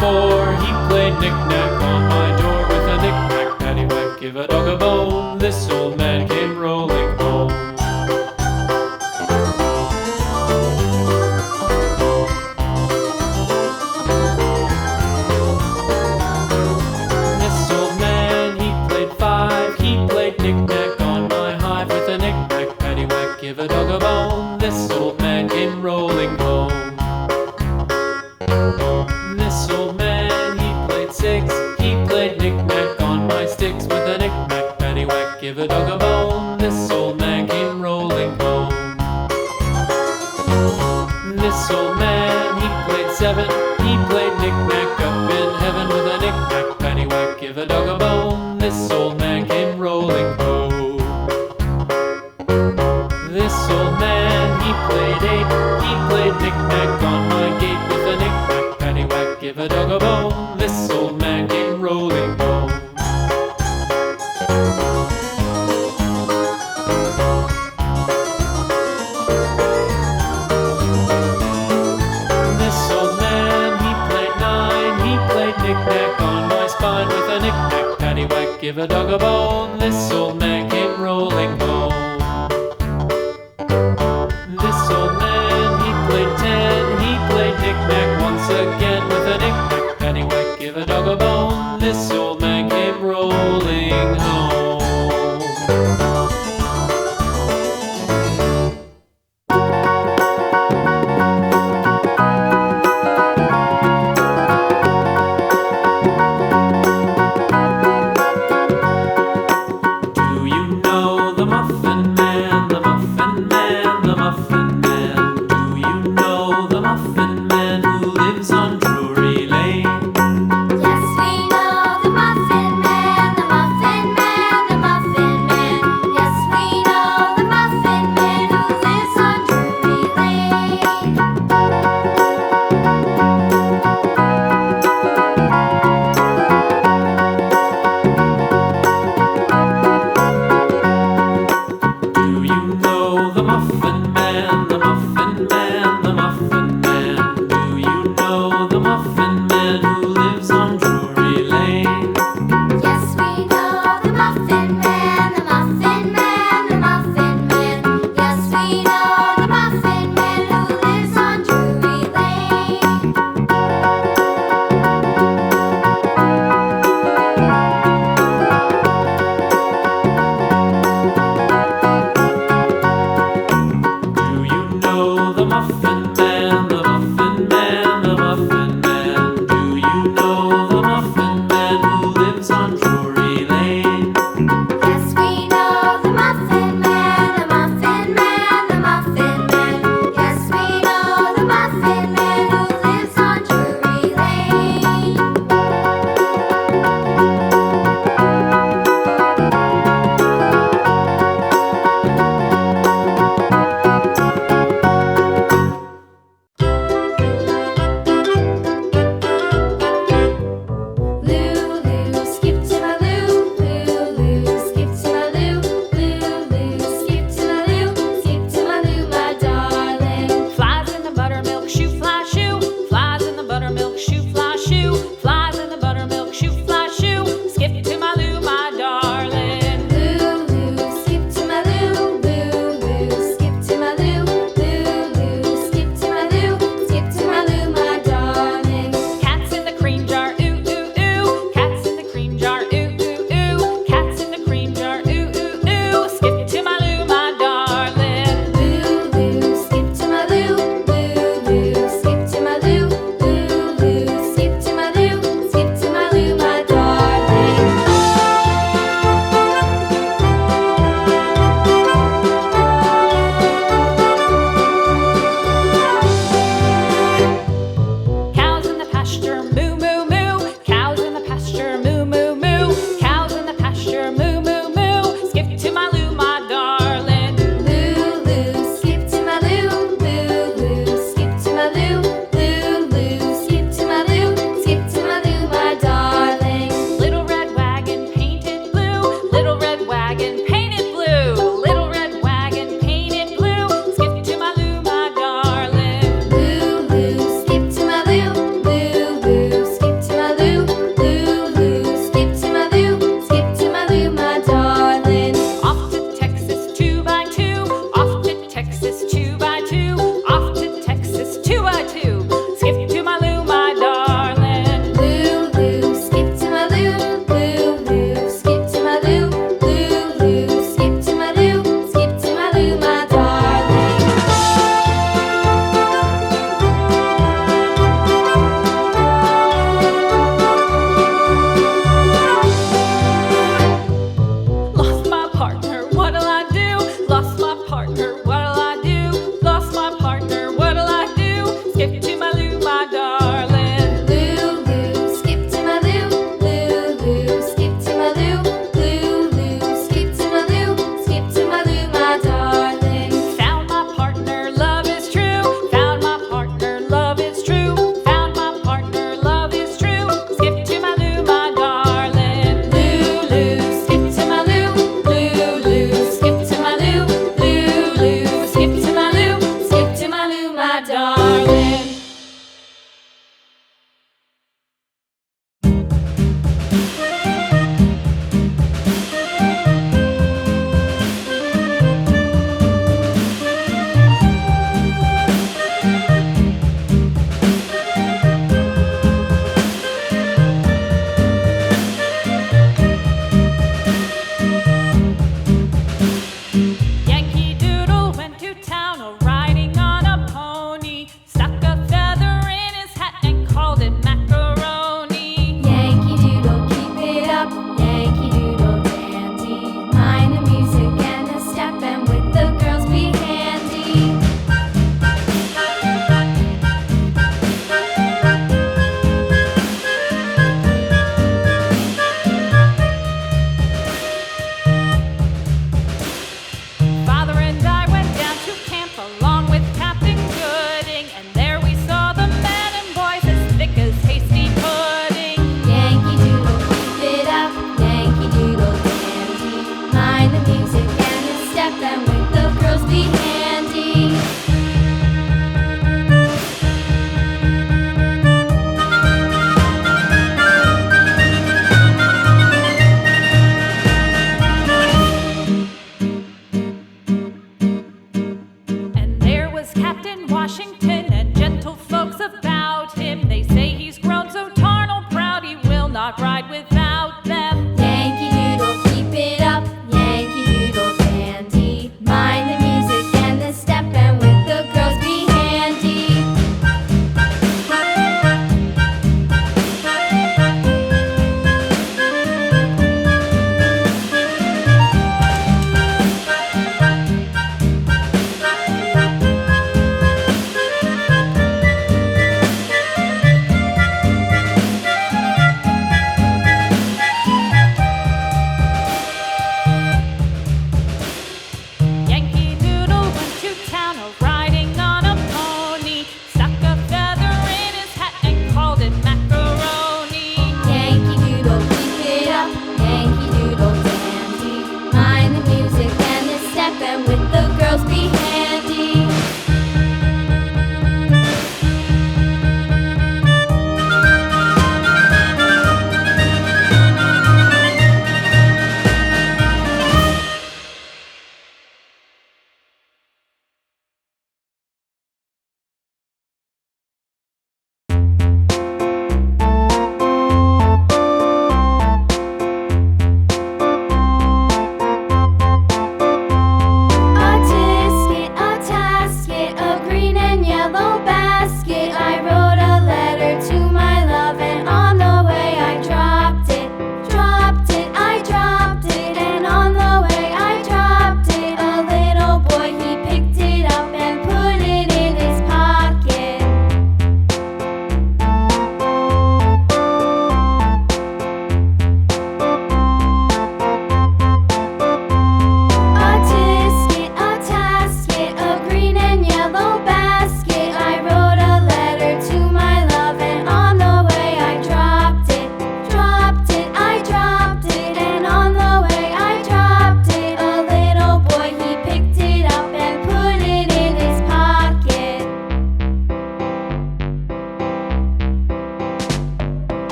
4, he played knick-knack on my door with a knick-knack, paddywhack, give a dog a bone. This old man came rolling home. This old man, he played 5, he played knick-knack on my hive with a knick-knack, paddywhack, give a dog a bone. This old man came rolling home. This old man, he played 6, he played knick-knack on my sticks with a knick-knack, paddywhack, give a dog a bone. This old man came rolling home. This old man, he played 7, he played knick-knack up in heaven with a knick-knack, paddywhack, give a dog a bone. This old man came rolling home. This old man, he played 8, he played knick-knack on my gate with a knick-knack, paddywhack, give a dog a bone. This old man came rolling home. This old man, he played 9, he played knick-knack on my spine with a knick-knack, paddywhack, give a dog a bone. This old man came rolling home. This old man, he played 10, he played knick-knack once again with a knick-knack, paddywhack, give a dog a bone. This old man came rolling home. Do you know the muffin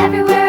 everywhere